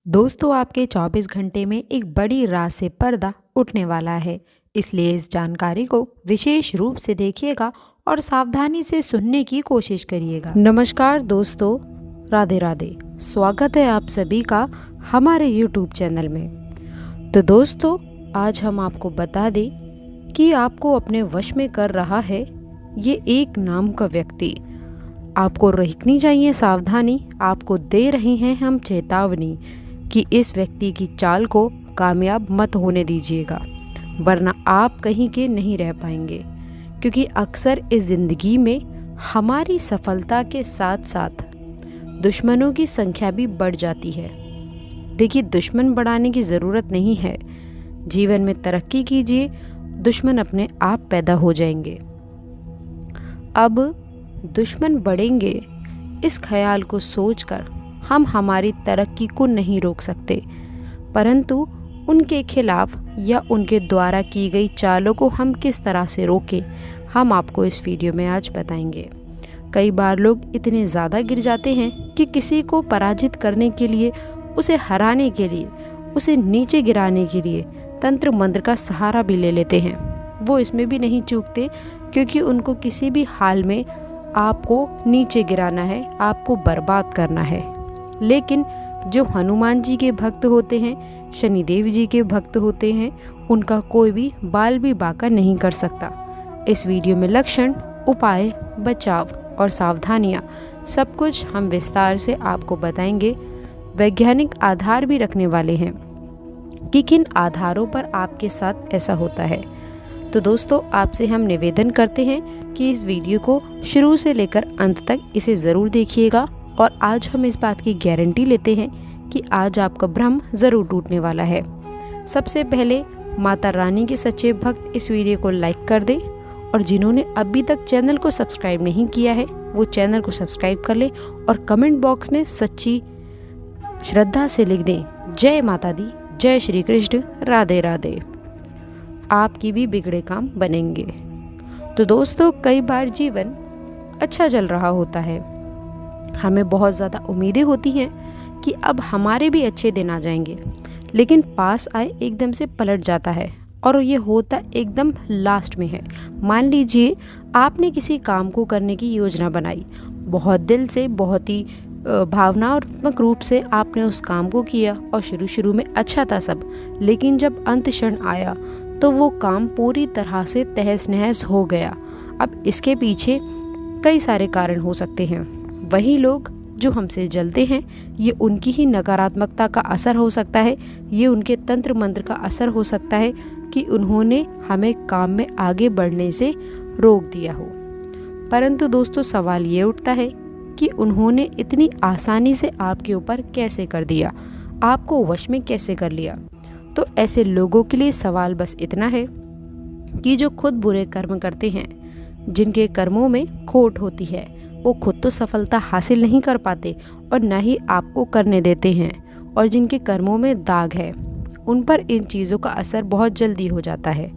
दोस्तों आपके 24 घंटे में एक बड़ी रात से पर्दा उठने वाला है। इसलिए इस जानकारी को विशेष रूप से देखिएगा और सावधानी से सुनने की कोशिश करिएगा। नमस्कार दोस्तों, राधे राधे। स्वागत है आप सभी का हमारे YouTube चैनल में। तो दोस्तों आज हम आपको बता दें कि आपको अपने वश में कर रहा है ये एक नाम का व्यक्ति। आपको रखनी चाहिए सावधानी। आपको दे रहे हैं हम चेतावनी कि इस व्यक्ति की चाल को कामयाब मत होने दीजिएगा, वरना आप कहीं के नहीं रह पाएंगे। क्योंकि अक्सर इस ज़िंदगी में हमारी सफलता के साथ साथ दुश्मनों की संख्या भी बढ़ जाती है। देखिए, दुश्मन बढ़ाने की ज़रूरत नहीं है। जीवन में तरक्की कीजिए, दुश्मन अपने आप पैदा हो जाएंगे। अब दुश्मन बढ़ेंगे, इस ख्याल को सोचकर हम हमारी तरक्की को नहीं रोक सकते, परंतु उनके खिलाफ या उनके द्वारा की गई चालों को हम किस तरह से रोकें, हम आपको इस वीडियो में आज बताएंगे। कई बार लोग इतने ज़्यादा गिर जाते हैं कि किसी को पराजित करने के लिए, उसे हराने के लिए, उसे नीचे गिराने के लिए तंत्र मंत्र का सहारा भी ले लेते हैं। वो इसमें भी नहीं चूकते, क्योंकि उनको किसी भी हाल में आपको नीचे गिराना है, आपको बर्बाद करना है। लेकिन जो हनुमान जी के भक्त होते हैं, शनिदेव जी के भक्त होते हैं, उनका कोई भी बाल भी बांका नहीं कर सकता। इस वीडियो में लक्षण, उपाय, बचाव और सावधानियां सब कुछ हम विस्तार से आपको बताएंगे। वैज्ञानिक आधार भी रखने वाले हैं कि किन आधारों पर आपके साथ ऐसा होता है। तो दोस्तों आपसे हम निवेदन करते हैं कि इस वीडियो को शुरू से लेकर अंत तक इसे ज़रूर देखिएगा। और आज हम इस बात की गारंटी लेते हैं कि आज आपका भ्रम ज़रूर टूटने वाला है। सबसे पहले माता रानी के सच्चे भक्त इस वीडियो को लाइक कर दें, और जिन्होंने अभी तक चैनल को सब्सक्राइब नहीं किया है वो चैनल को सब्सक्राइब कर लें और कमेंट बॉक्स में सच्ची श्रद्धा से लिख दें, जय माता दी, जय श्री कृष्ण, राधे राधे। आपकी भी बिगड़े काम बनेंगे। तो दोस्तों कई बार जीवन अच्छा चल रहा होता है, हमें बहुत ज़्यादा उम्मीदें होती हैं कि अब हमारे भी अच्छे दिन आ जाएंगे, लेकिन पास आए एकदम से पलट जाता है, और ये होता एकदम लास्ट में है। मान लीजिए आपने किसी काम को करने की योजना बनाई, बहुत दिल से, बहुत ही भावनात्मक रूप से आपने उस काम को किया, और शुरू में अच्छा था सब, लेकिन जब अंत क्षण आया तो वो काम पूरी तरह से तहस नहस हो गया। अब इसके पीछे कई सारे कारण हो सकते हैं। वही लोग जो हमसे जलते हैं, ये उनकी ही नकारात्मकता का असर हो सकता है, ये उनके तंत्र मंत्र का असर हो सकता है कि उन्होंने हमें काम में आगे बढ़ने से रोक दिया हो। परंतु दोस्तों सवाल ये उठता है कि उन्होंने इतनी आसानी से आपके ऊपर कैसे कर दिया, आपको वश में कैसे कर लिया। तो ऐसे लोगों के लिए सवाल बस इतना है कि जो खुद बुरे कर्म करते हैं, जिनके कर्मों में खोट होती है, वो खुद तो सफलता हासिल नहीं कर पाते और न ही आपको करने देते हैं, और जिनके कर्मों में दाग है उन पर इन चीज़ों का असर बहुत जल्दी हो जाता है।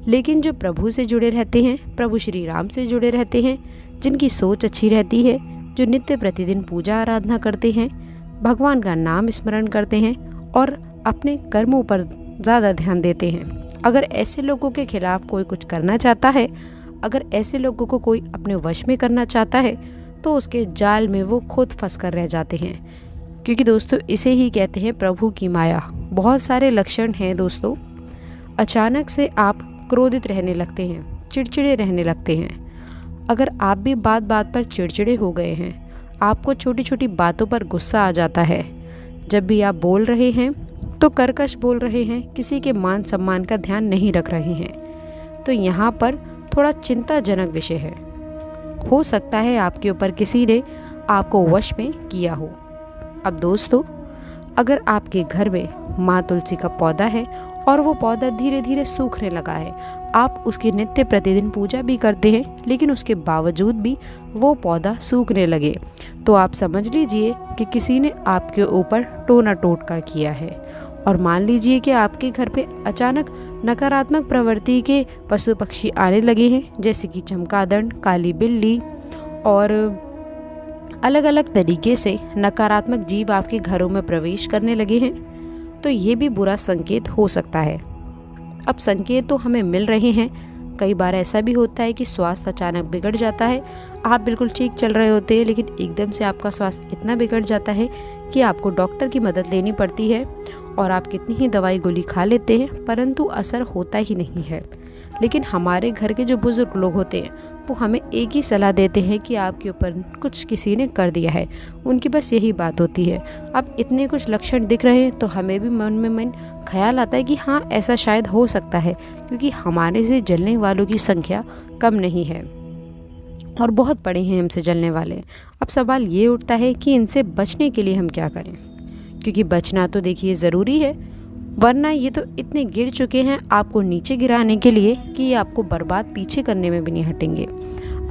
लेकिन जो प्रभु से जुड़े रहते हैं, प्रभु श्री राम से जुड़े रहते हैं, जिनकी सोच अच्छी रहती है, जो नित्य प्रतिदिन पूजा आराधना करते हैं, भगवान का नाम स्मरण करते हैं और अपने कर्मों पर ज़्यादा ध्यान देते हैं, अगर ऐसे लोगों के खिलाफ कोई कुछ करना चाहता है, अगर ऐसे लोगों को कोई अपने वश में करना चाहता है, तो उसके जाल में वो खुद फंस कर रह जाते हैं। क्योंकि दोस्तों इसे ही कहते हैं प्रभु की माया। बहुत सारे लक्षण हैं दोस्तों। अचानक से आप क्रोधित रहने लगते हैं, चिड़चिड़े रहने लगते हैं। अगर आप भी बात बात पर चिड़चिड़े हो गए हैं, आपको छोटी छोटी बातों पर गुस्सा आ जाता है, जब भी आप बोल रहे हैं तो कर्कश बोल रहे हैं, किसी के मान सम्मान का ध्यान नहीं रख रहे हैं, तो यहाँ पर थोड़ा चिंताजनक विषय है। हो सकता है आपके ऊपर किसी ने आपको वश में किया हो। अब दोस्तों अगर आपके घर में माँ तुलसी का पौधा है और वो पौधा धीरे धीरे सूखने लगा है, आप उसकी नित्य प्रतिदिन पूजा भी करते हैं, लेकिन उसके बावजूद भी वो पौधा सूखने लगे, तो आप समझ लीजिए कि किसी ने आपके ऊपर टोना टोटका किया है। और मान लीजिए कि आपके घर पे अचानक नकारात्मक प्रवृत्ति के पशु पक्षी आने लगे हैं, जैसे कि चमगादड़, काली बिल्ली, और अलग अलग तरीके से नकारात्मक जीव आपके घरों में प्रवेश करने लगे हैं तो ये भी बुरा संकेत हो सकता है। अब संकेत तो हमें मिल रहे हैं, कई बार ऐसा भी होता है कि स्वास्थ्य अचानक बिगड़ जाता है। आप बिल्कुल ठीक चल रहे होते हैं लेकिन एकदम से आपका स्वास्थ्य इतना बिगड़ जाता है कि आपको डॉक्टर की मदद लेनी पड़ती है और आप कितनी ही दवाई गोली खा लेते हैं परंतु असर होता ही नहीं है। लेकिन हमारे घर के जो बुजुर्ग लोग होते हैं वो हमें एक ही सलाह देते हैं कि आपके ऊपर कुछ किसी ने कर दिया है, उनकी बस यही बात होती है। अब इतने कुछ लक्षण दिख रहे हैं तो हमें भी मन ख्याल आता है कि हाँ ऐसा शायद हो सकता है, क्योंकि हमारे से जलने वालों की संख्या कम नहीं है और बहुत बड़े हैं हमसे जलने वाले। अब सवाल ये उठता है कि इनसे बचने के लिए हम क्या करें, क्योंकि बचना तो देखिए ज़रूरी है, वरना ये तो इतने गिर चुके हैं आपको नीचे गिराने के लिए कि ये आपको बर्बाद पीछे करने में भी नहीं हटेंगे।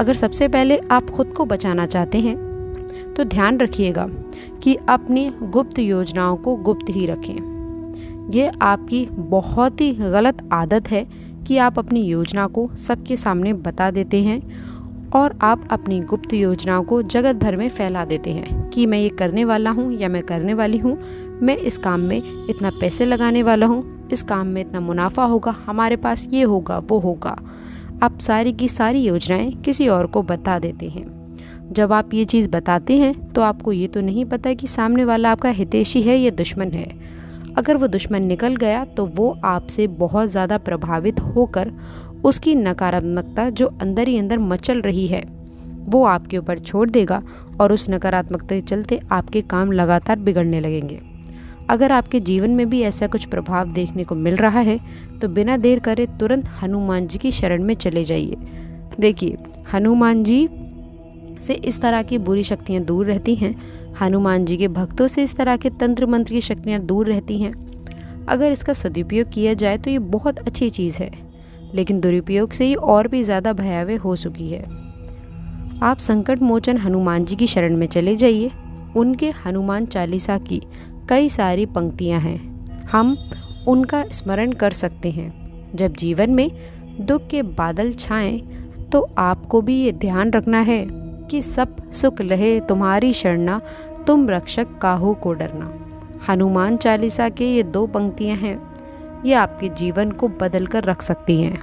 अगर सबसे पहले आप खुद को बचाना चाहते हैं तो ध्यान रखिएगा कि अपनी गुप्त योजनाओं को गुप्त ही रखें। ये आपकी बहुत ही गलत आदत है कि आप अपनी योजना को सबके सामने बता देते हैं और आप अपनी गुप्त योजनाओं को जगत भर में फैला देते हैं कि मैं ये करने वाला हूँ या मैं करने वाली हूँ, मैं इस काम में इतना पैसे लगाने वाला हूँ, इस काम में इतना मुनाफा होगा, हमारे पास ये होगा वो होगा। आप सारी की सारी योजनाएं किसी और को बता देते हैं। जब आप ये चीज़ बताते हैं तो आपको ये तो नहीं पता कि सामने वाला आपका हितैषी है या दुश्मन है। अगर वो दुश्मन निकल गया तो वो आपसे बहुत ज़्यादा प्रभावित होकर उसकी नकारात्मकता जो अंदर ही अंदर मचल रही है वो आपके ऊपर छोड़ देगा और उस नकारात्मकता के चलते आपके काम लगातार बिगड़ने लगेंगे। अगर आपके जीवन में भी ऐसा कुछ प्रभाव देखने को मिल रहा है तो बिना देर करे तुरंत हनुमान जी की शरण में चले जाइए। देखिए, हनुमान जी से इस तरह की बुरी शक्तियाँ दूर रहती हैं, हनुमान जी के भक्तों से इस तरह के तंत्र मंत्र की शक्तियाँ दूर रहती हैं। अगर इसका सदुपयोग किया जाए तो ये बहुत अच्छी चीज़ है, लेकिन दुरुपयोग से ये और भी ज़्यादा भयावह हो चुकी है। आप संकट मोचन हनुमान जी की शरण में चले जाइए। उनके हनुमान चालीसा की कई सारी पंक्तियां हैं, हम उनका स्मरण कर सकते हैं। जब जीवन में दुख के बादल छाएं तो आपको भी ये ध्यान रखना है कि सब सुख रहे तुम्हारी शरणा, तुम रक्षक काहू को डरना। हनुमान चालीसा के ये 2 पंक्तियां हैं, ये आपके जीवन को बदल कर रख सकती हैं।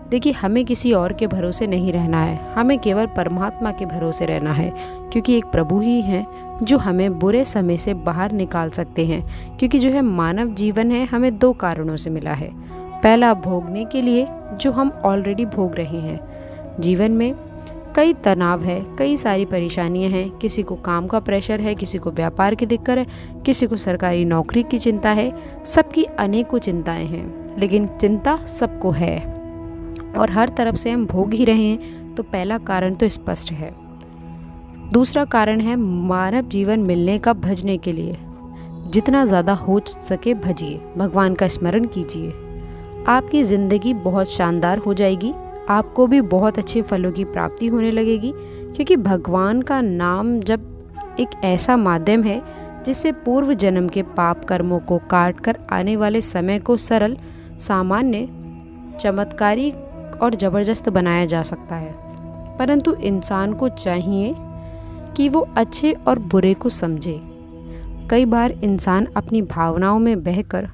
देखिए, हमें किसी और के भरोसे नहीं रहना है, हमें केवल परमात्मा के भरोसे रहना है, क्योंकि एक प्रभु ही हैं जो हमें बुरे समय से बाहर निकाल सकते हैं। क्योंकि जो है मानव जीवन है हमें 2 कारणों से मिला है। पहला, भोगने के लिए जो हम ऑलरेडी भोग रहे हैं। जीवन में कई तनाव है, कई सारी परेशानियां हैं, किसी को काम का प्रेशर है, किसी को व्यापार की दिक्कत है, किसी को सरकारी नौकरी की चिंता है, सबकी अनेकों चिंताएं हैं, लेकिन चिंता सबको है और हर तरफ से हम भोग ही रहे हैं। तो पहला कारण तो स्पष्ट है। दूसरा कारण है मानव जीवन मिलने का भजने के लिए जितना ज़्यादा हो सके भजिए, भगवान का स्मरण कीजिए। आपकी ज़िंदगी बहुत शानदार हो जाएगी, आपको भी बहुत अच्छे फलों की प्राप्ति होने लगेगी, क्योंकि भगवान का नाम जब एक ऐसा माध्यम है जिससे पूर्व जन्म के पाप कर्मों को काट कर आने वाले समय को सरल, सामान्य, चमत्कारी और ज़बरदस्त बनाया जा सकता है। परंतु इंसान को चाहिए कि वो अच्छे और बुरे को समझे। कई बार इंसान अपनी भावनाओं में बहकर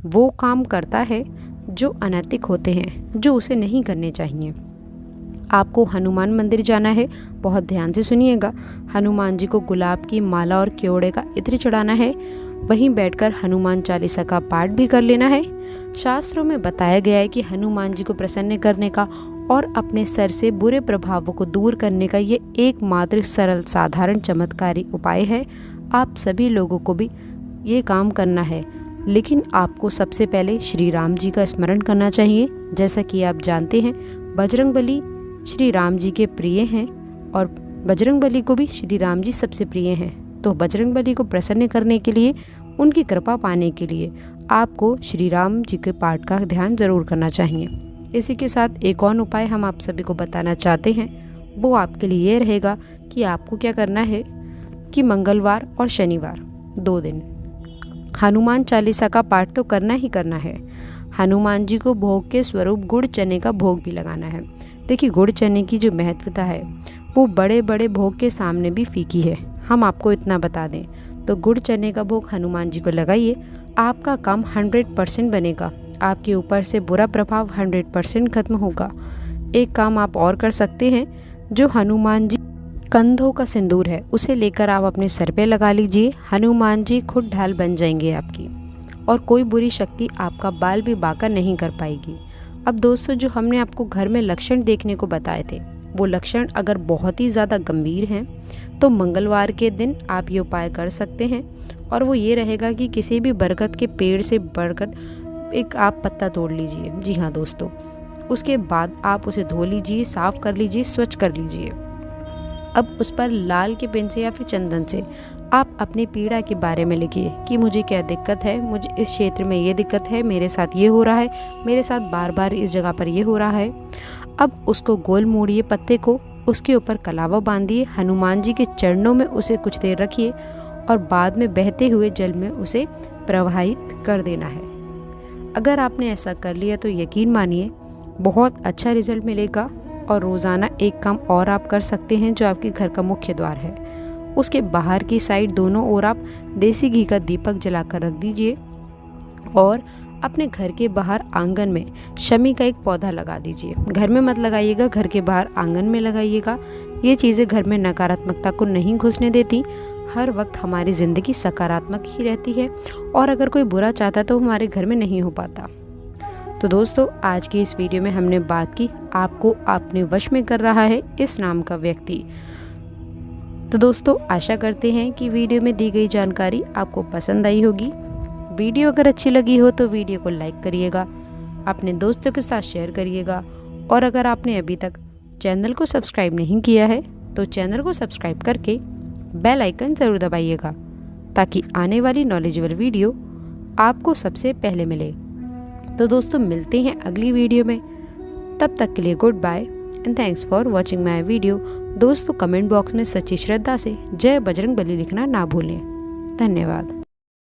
वो काम करता है जो अनैतिक होते हैं, जो उसे नहीं करने चाहिए। आपको हनुमान मंदिर जाना है, बहुत ध्यान से सुनिएगा। हनुमान जी को गुलाब की माला और केवड़े का इत्र चढ़ाना है, वहीं बैठकर हनुमान चालीसा का पाठ भी कर लेना है। शास्त्रों में बताया गया है कि हनुमान जी को प्रसन्न करने का और अपने सर से बुरे प्रभावों को दूर करने का ये एकमात्र सरल साधारण चमत्कारी उपाय है। आप सभी लोगों को भी ये काम करना है, लेकिन आपको सबसे पहले श्री राम जी का स्मरण करना चाहिए। जैसा कि आप जानते हैं, बजरंगबली श्री राम जी के प्रिय हैं और बजरंगबली को भी श्री राम जी सबसे प्रिय हैं। तो बजरंगबली को प्रसन्न करने के लिए, उनकी कृपा पाने के लिए आपको श्री राम जी के पाठ का ध्यान जरूर करना चाहिए। इसी के साथ एक और उपाय हम आप सभी को बताना चाहते हैं, वो आपके लिए ये रहेगा कि आपको क्या करना है कि मंगलवार और शनिवार 2 दिन हनुमान चालीसा का पाठ तो करना ही करना है। हनुमान जी को भोग के स्वरूप गुड़ चने का भोग भी लगाना है। देखिए, गुड़ चने की जो महत्वता है वो बड़े बड़े भोग के सामने भी फीकी है। हम आपको इतना बता दें तो गुड़ चने का भोग हनुमान जी को लगाइए, आपका काम 100% बनेगा, आपके ऊपर से बुरा प्रभाव 100% खत्म होगा। एक काम आप और कर सकते हैं, जो हनुमान जी कंधों का सिंदूर है उसे लेकर आप अपने सर पे लगा लीजिए। हनुमान जी खुद ढाल बन जाएंगे आपकी, और कोई बुरी शक्ति आपका बाल भी बांका नहीं कर पाएगी। अब दोस्तों, जो हमने आपको घर में लक्षण देखने को बताए थे, वो लक्षण अगर बहुत ही ज़्यादा गंभीर हैं तो मंगलवार के दिन आप ये उपाय कर सकते हैं। और वो ये रहेगा कि किसी भी बरगद के पेड़ से बढ़कर एक आप पत्ता तोड़ लीजिए। जी हाँ दोस्तों, उसके बाद आप उसे धो लीजिए, साफ़ कर लीजिए, स्वच्छ कर लीजिए। अब उस पर लाल के पेन से या फिर चंदन से आप अपनी पीड़ा के बारे में लिखिए कि मुझे क्या दिक्कत है, मुझे इस क्षेत्र में ये दिक्कत है, मेरे साथ ये हो रहा है, मेरे साथ बार बार इस जगह पर ये हो रहा है। अब उसको गोल मोड़िए पत्ते को, उसके ऊपर कलावा बांधिए, हनुमान जी के चरणों में उसे कुछ देर रखिए और बाद में बहते हुए जल में उसे प्रवाहित कर देना है। अगर आपने ऐसा कर लिया तो यकीन मानिए बहुत अच्छा रिजल्ट मिलेगा। और रोज़ाना एक काम और आप कर सकते हैं, जो आपके घर का मुख्य द्वार है उसके बाहर की साइड दोनों ओर आप देसी घी का दीपक जलाकर रख दीजिए और अपने घर के बाहर आंगन में शमी का एक पौधा लगा दीजिए। घर में मत लगाइएगा, घर के बाहर आंगन में लगाइएगा। ये चीज़ें घर में नकारात्मकता को नहीं घुसने देती, हर वक्त हमारी ज़िंदगी सकारात्मक ही रहती है, और अगर कोई बुरा चाहता है तो हमारे घर में नहीं हो पाता। तो दोस्तों, आज की इस वीडियो में हमने बात की आपको अपने वश में कर रहा है इस नाम का व्यक्ति। तो दोस्तों, आशा करते हैं कि वीडियो में दी गई जानकारी आपको पसंद आई होगी। वीडियो अगर अच्छी लगी हो तो वीडियो को लाइक करिएगा, अपने दोस्तों के साथ शेयर करिएगा, और अगर आपने अभी तक चैनल को सब्सक्राइब नहीं किया है तो चैनल को सब्सक्राइब करके बेल आइकन ज़रूर दबाइएगा, ताकि आने वाली नॉलेजेबल वीडियो आपको सबसे पहले मिले। तो दोस्तों, मिलते हैं अगली वीडियो में, तब तक के लिए good bye and thanks for watching my video. दोस्तों, कमेंट बॉक्स में सच्ची श्रद्धा से जय बजरंग बली लिखना ना भूलें। धन्यवाद।